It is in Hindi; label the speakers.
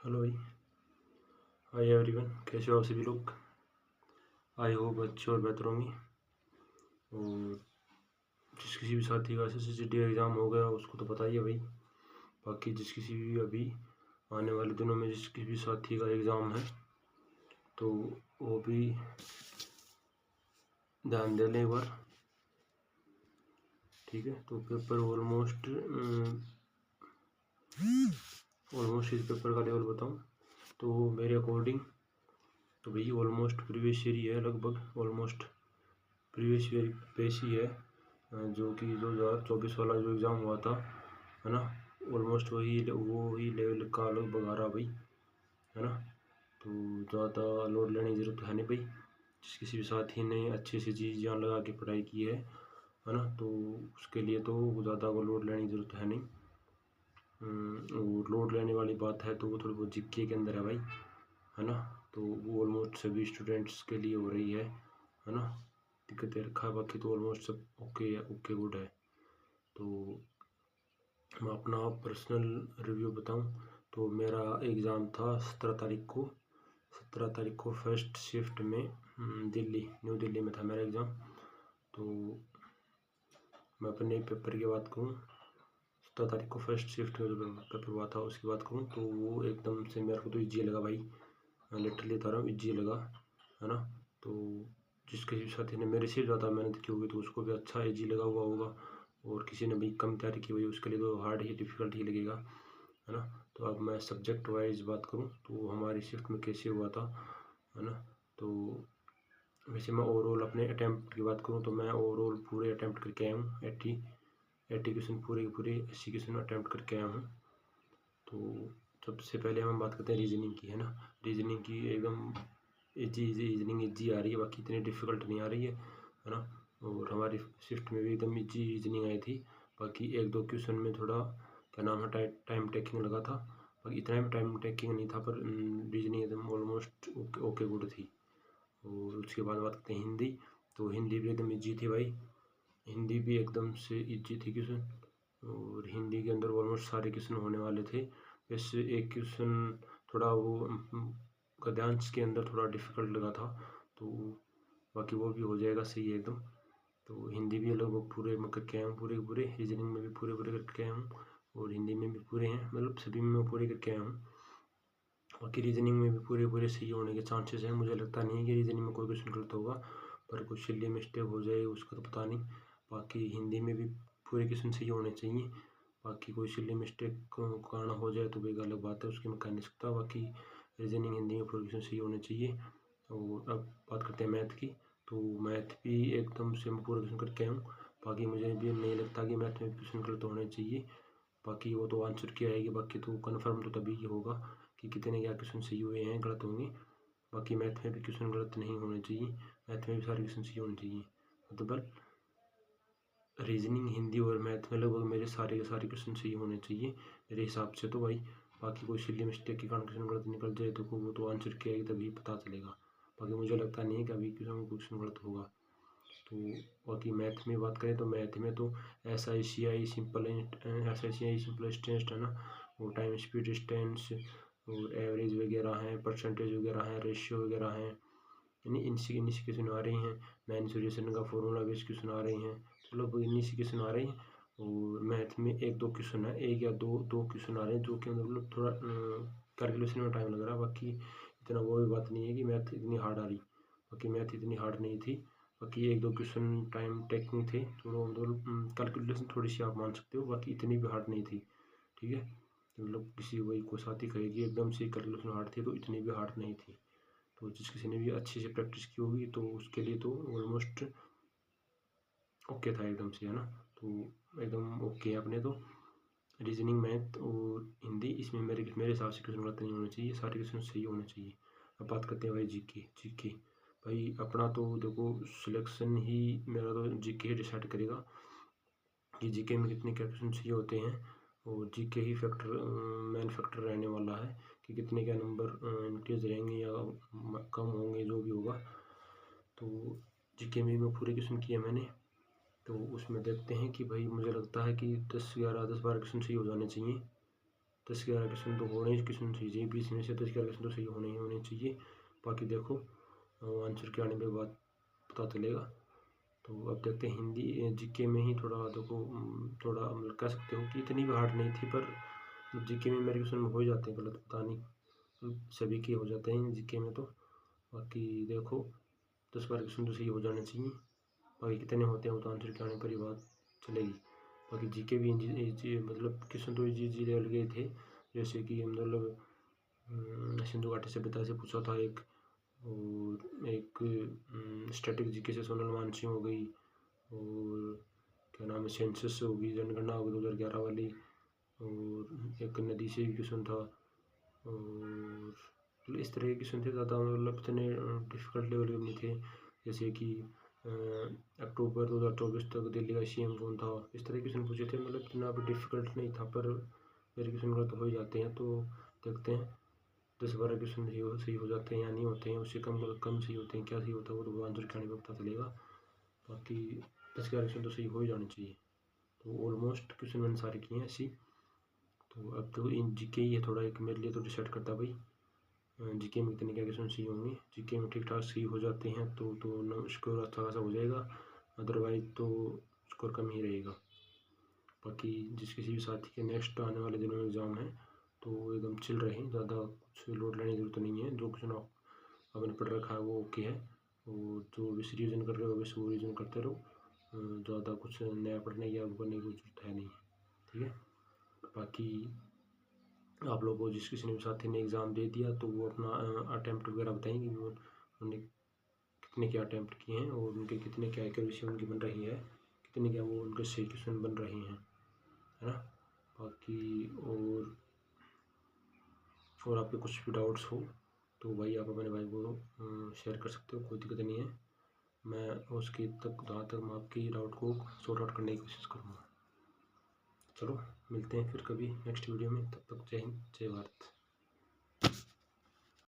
Speaker 1: हेलो भाई। हाय एवरीवन, कैसे हो आप सभी लोग। आई होप अच्छे और बेहतर होंगे। और जिस किसी भी साथी का SSCT एग्ज़ाम हो गया उसको तो पता ही है भाई। बाकी जिस किसी भी अभी आने वाले दिनों में जिस किसी भी साथी का एग्ज़ाम है तो वो भी ध्यान दे लें एक बार, ठीक है। तो पेपर ऑलमोस्ट इस पेपर का लेवल बताऊँ तो मेरे अकॉर्डिंग तो भाई ऑलमोस्ट प्रीवियस ईयर ही है, लगभग ऑलमोस्ट प्रीवियस ईयर बेस ही है। जो कि 2024 वाला जो एग्ज़ाम हुआ था, है ना, ऑलमोस्ट वो ही लेवल का लगभग आ रहा भाई, है ना। तो ज़्यादा लोड लेने की ज़रूरत है नहीं भाई। जिस किसी भी साथी ने अच्छे से जी जान लगा के पढ़ाई की है ना, तो उसके लिए तो ज़्यादा वो लोड लेने की ज़रूरत है नहीं। और लोड लेने वाली बात है तो वो थोड़ी बहुत जीके के अंदर है भाई, है ना। तो वो ऑलमोस्ट सभी स्टूडेंट्स के लिए हो रही है ना। दिक्कतें रखा है, बाकी तो ऑलमोस्ट सब ओके है, ओके गुड है। तो मैं अपना पर्सनल रिव्यू बताऊं तो मेरा एग्ज़ाम था 17 तारीख को फर्स्ट शिफ्ट में न्यू दिल्ली में था मेरा एग्ज़ाम। तो मैं अपने पेपर की बात करूं, 17 तारीख को फर्स्ट शिफ्ट में जो पेपर हुआ था उसकी बात करूं तो वो एकदम से मेरे को तो ईजी लगा भाई, मैं लिटरली बता रहा हूँ ईजी लगा, है ना। तो जिस किसी भी साथी ने मेरे से ज़्यादा मेहनत की होगी तो उसको भी अच्छा ईजी लगा हुआ होगा, और किसी ने भी कम तैयारी की हुई उसके लिए तो हार्ड ही डिफ़िकल्ट ही लगेगा, है ना। तो अब मैं सब्जेक्ट वाइज बात करूँ तो हमारी शिफ्ट में कैसे हुआ था, है ना। तो वैसे मैं ओवरऑल अपने अटैम्प्ट की बात करूँ तो मैं ओवरऑल पूरे अटैम्प्ट करके आया हूँ, 80 क्वेश्चन पूरे के पूरे 80 क्वेश्चन अटैम्प्ट करके आया हूँ। तो सबसे पहले हम बात करते हैं रीजनिंग की, है ना। रीजनिंग की एकदम रीजनिंग ईजी आ रही है, बाकी इतनी डिफ़िकल्ट नहीं आ रही है ना। और हमारी शिफ्ट में भी एकदम ईजी रीजनिंग आई थी, बाकी एक दो क्वेश्चन में थोड़ा क्या नाम है टाइम टेकिंग लगा था, बाकी इतना भी टाइम टेकिंग नहीं था, पर रीजनिंग एकदम ऑलमोस्ट ओके गुड थी। और उसके बाद बात करते हैं हिंदी, तो हिंदी भी एकदम ईजी थी भाई, हिंदी भी एकदम से ईजी थी क्वेश्चन। और हिंदी के अंदर ऑलमोस्ट सारे क्वेश्चन होने वाले थे, वैसे एक क्वेश्चन थोड़ा वो गद्यांश के अंदर थोड़ा डिफ़िकल्ट लगा था, तो बाकी वो भी हो जाएगा सही है एकदम। तो हिंदी भी लगभग पूरे मैं करके आया हूँ, पूरे पूरे रीजनिंग में भी पूरे पूरे करके आया हूँ, और हिंदी में भी पूरे हैं, मतलब सभी में मैं पूरे करके आया हूँ। बाकी रीजनिंग में भी पूरे पूरे सही होने के चांसेस हैं, मुझे लगता नहीं है कि रीजनिंग में कोई क्वेश्चन गलत होगा, पर कुछ सिली मिस्टेक हो जाए उसका तो पता नहीं। बाकी हिंदी में भी पूरे क्वेश्चन सही होने चाहिए, बाकी कोई सिली मिस्टेक कारण हो जाए तो एक अलग बात है, उसकी मैं कह नहीं सकता। बाकी रीजनिंग हिंदी में पूरे क्वेश्चन सही होने चाहिए। और अब बात करते हैं मैथ की, तो मैथ भी एकदम से मैं पूरा क्वेश्चन करके आया हूँ, बाकी मुझे भी नहीं लगता कि मैथ में क्वेश्चन गलत होने चाहिए। बाकी वो तो आंसर की आएगी, बाकी तो कन्फर्म तो तभी होगा कि कितने क्या क्वेश्चन सही हुए हैं गलत होंगे। बाकी मैथ में भी क्वेश्चन गलत नहीं होने चाहिए, मैथ में भी सारे क्वेश्चन सही होने चाहिए। मतलब रीजनिंग हिंदी और मैथ में लगभग मेरे सारे के सारे क्वेश्चन सही होने चाहिए मेरे हिसाब से तो भाई। बाकी कोई सिली मिस्टेक के कारण क्वेश्चन गलत निकल जाए तो वो तो आंसर की आएगी तभी पता चलेगा, बाकी मुझे लगता नहीं है कि अभी क्वेश्चन गलत होगा। तो बाकी मैथ में बात करें तो मैथ में तो SICI सिंपल टेस्ट है ना, वो टाइम स्पीड डिस्टेंस और एवरेज वगैरह हैं, परसेंटेज वगैरह हैं, रेशियो वगैरह हैं, इन्हीं इन्हीं क्वेश्चन आ रही हैं। मैन सोल्यूशन का फॉर्मूला बेस्ड क्वेश्चन आ रही हैं, मतलब इन्हीं से क्वेश्चन आ रही हैं। और मैथ में एक दो क्वेश्चन है, एक या दो क्वेश्चन आ रहे हैं जो कि मतलब थोड़ा कैलकुलेशन में टाइम लग रहा है, बाकी इतना वो भी बात नहीं है कि मैथ इतनी हार्ड आ रही, बाकी मैथ इतनी हार्ड नहीं थी। बाकी एक दो क्वेश्चन टाइम टेकिंग थे, थोड़ा मतलब कैलकुलेशन थोड़ी सी आप मान सकते हो, बाकी इतनी भी हार्ड नहीं थी, ठीक है। मतलब किसी वही को साथी कहेगी एकदम से कैलकुलेशन हार्ड थी, तो इतनी भी हार्ड नहीं थी। तो जिस किसी ने भी अच्छे से प्रैक्टिस की होगी तो उसके लिए तो ऑलमोस्ट ओके था एकदम से, है ना। तो एकदम ओके है अपने तो रीजनिंग मैथ और हिंदी, इसमें मेरे हिसाब से क्वेश्चन गलत नहीं होने चाहिए, सारे क्वेश्चन सही होने चाहिए। अब बात करते हैं भाई जीके भाई अपना तो देखो सिलेक्शन ही मेरा तो जीके ही डिसाइड करेगा कि जीके में कितने क्या क्वेश्चन सही होते हैं, और जीके ही फैक्टर मेन फैक्टर रहने वाला है कि कितने क्या नंबर इंक्रीज रहेंगे या कम होंगे, जो भी होगा। तो जीके में मैं पूरे क्वेश्चन किए मैंने, तो उसमें देखते हैं कि भाई मुझे लगता है कि 10-11 10-12 क्वेश्चन सही हो जाने चाहिए, 10 के 11 क्वेश्चन तो होने ही क्वेश्चन चाहिए, 20 में से 10 के 11 क्वेश्चन तो सही होने ही होने चाहिए। बाकी देखो आंसर के आने के बाद पता चलेगा। तो अब देखते हैं हिंदी जीके में ही थोड़ा देखो, थोड़ा मतलब कह सकते हो कि इतनी भी हार्ड नहीं थी, पर जीके में मेरे क्वेश्चन हो ही जाते हैं गलत, पता नहीं सभी के हो जाते हैं जीके में। तो बाकी देखो 10-12 क्वेश्चन तो सही हो जाने चाहिए, बाकी कितने होते हैं वो तो आंसर के आने पर ही बात चलेगी। बाकी जीके भी मतलब क्वेश्चन तो इजी लेवल के थे, जैसे कि मतलब सिंधु घाटी सभ्यता से पूछा था एक, और एक स्टैटिक जीके से सोनल मानसिंह हो गई, और क्या नाम है सेंसस से होगी, जनगणना होगी 2011 वाली, और एक नदी से भी क्वेश्चन था, और इस तरह के क्वेश्चन थे ज़्यादा, मतलब इतने डिफ़िकल्ट लेवल के नहीं थे। जैसे कि अक्टूबर 2024 तक दिल्ली का सीएम कौन था, इस तरह के क्वेश्चन पूछे थे, मतलब इतना भी डिफ़िकल्ट नहीं था, पर मेरे क्वेश्चन गलत हो ही जाते हैं। तो देखते हैं 10-12 क्वेश्चन सही हो जाते हैं या नहीं होते हैं, उससे कम सही होते हैं, क्या सही होता है वो तो आंसर के आने पर पता चलेगा। बाकी 10-11 क्वेश्चन तो सही हो ही जाने चाहिए। तो ऑलमोस्ट क्वेश्चन मैंने सारे किए हैं ऐसी। तो अब तो इन जीके ही है थोड़ा एक मेरे लिए तो डिसाइड करता भाई जीके में कितने क्या क्वेश्चन सही होंगे। जीके में ठीक ठाक सही हो जाते हैं तो स्कोर अच्छा खासा हो जाएगा, अदरवाइज तो स्कोर कम ही रहेगा। बाकी जिस किसी भी साथी के नेक्स्ट आने वाले दिनों में एग्ज़ाम है तो एकदम चिल रहें, ज़्यादा कुछ लोड लेने की ज़रूरत नहीं है। जो क्वेश्चन आपने पढ़ रखा है वो ओके है, और जो भी रिविजन कर रहे हो बस वो रिविजन करते रहो, ज़्यादा कुछ नया पढ़ने की आपको करने की जरूरत है नहीं, ठीक है। बाकी आप लोगों को जिस किसी ने भी साथी ने एग्ज़ाम दे दिया तो वो अपना अटैम्प्ट वगैरह बताएंगे, वो उन्होंने कितने क्या अटैम्प्ट किए हैं और उनके कितने क्या एक्यूरेसी उनकी बन रही है, कितने क्या वो उनके सही क्वेश्चन बन रहे हैं, है ना। बाकी और आपके कुछ भी डाउट्स हो तो भाई आप अपने भाई को शेयर कर सकते हो, कोई दिक्कत नहीं है। मैं उसकी तक जहाँ तक मैं आपकी डाउट को सॉर्ट आउट करने की कोशिश करूँगा। चलो मिलते हैं फिर कभी नेक्स्ट वीडियो में, तब तक जय हिंद जय भारत।